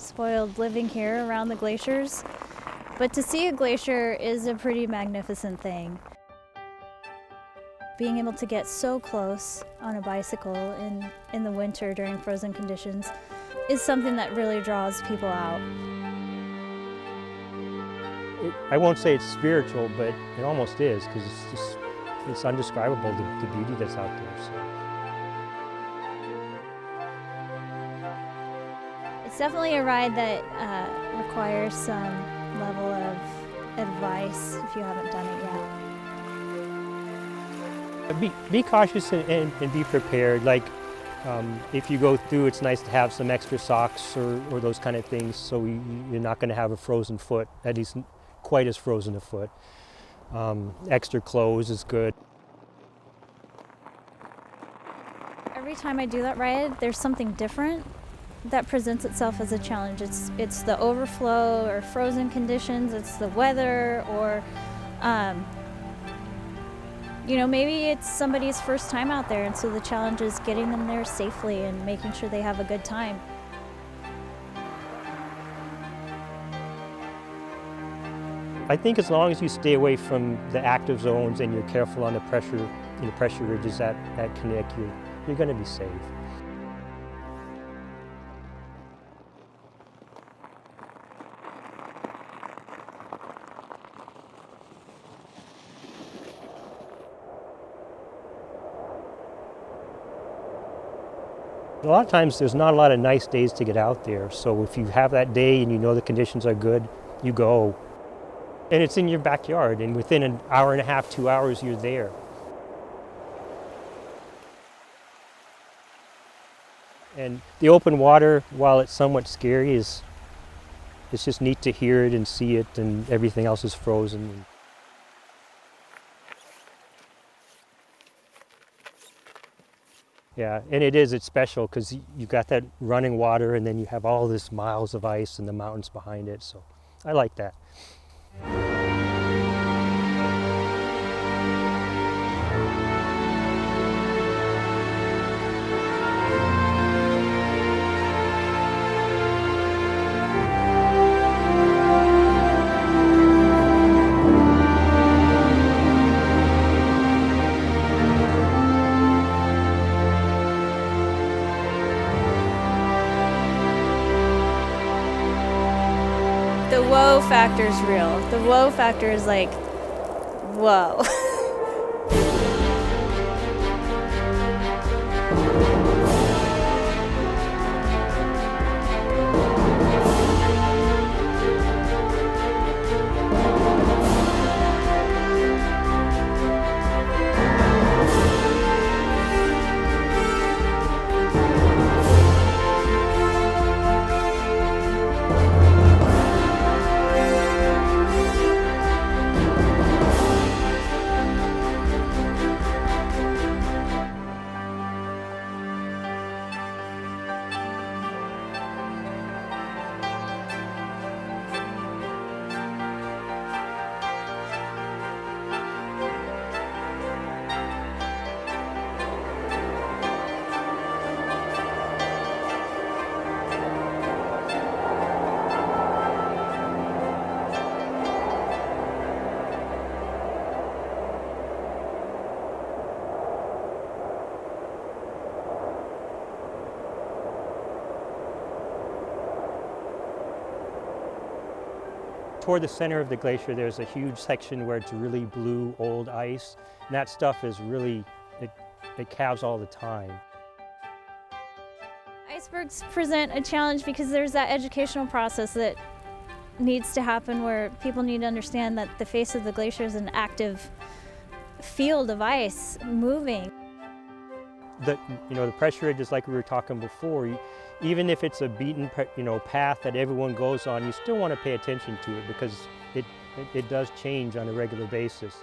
spoiled living here around the glaciers, but to see a glacier is a pretty magnificent thing. Being able to get so close on a bicycle in the winter during frozen conditions is something that really draws people out. I won't say it's spiritual, but it almost is, because it's undescribable, the beauty that's out there. So. It's definitely a ride that requires some level of advice if you haven't done it yet. Be cautious and be prepared. Like if you go through, it's nice to have some extra socks or those kind of things, so you're not going to have a frozen foot, at least quite as frozen a foot. Extra clothes is good. Every time I do that ride, there's something different that presents itself as a challenge. It's the overflow or frozen conditions, it's the weather, or you know, maybe it's somebody's first time out there, and so the challenge is getting them there safely and making sure they have a good time. I think as long as you stay away from the active zones and you're careful on the pressure ridges at Knik, you're going to be safe. A lot of times there's not a lot of nice days to get out there, so if you have that day and you know the conditions are good, you go. And it's in your backyard, and within an hour and a half, 2 hours, you're there. And the open water, while it's somewhat scary, it's just neat to hear it and see it, and everything else is frozen. Yeah, and it's special because you got that running water, and then you have all this miles of ice and the mountains behind it, so I like that. The whoa factor is real. The whoa factor is like, whoa. Toward the center of the glacier, there's a huge section where it's really blue, old ice, and that stuff is really, it calves all the time. Icebergs present a challenge because there's that educational process that needs to happen where people need to understand that the face of the glacier is an active field of ice moving. The pressure ridge is like we were talking before. Even if it's a beaten path that everyone goes on, you still want to pay attention to it because it does change on a regular basis.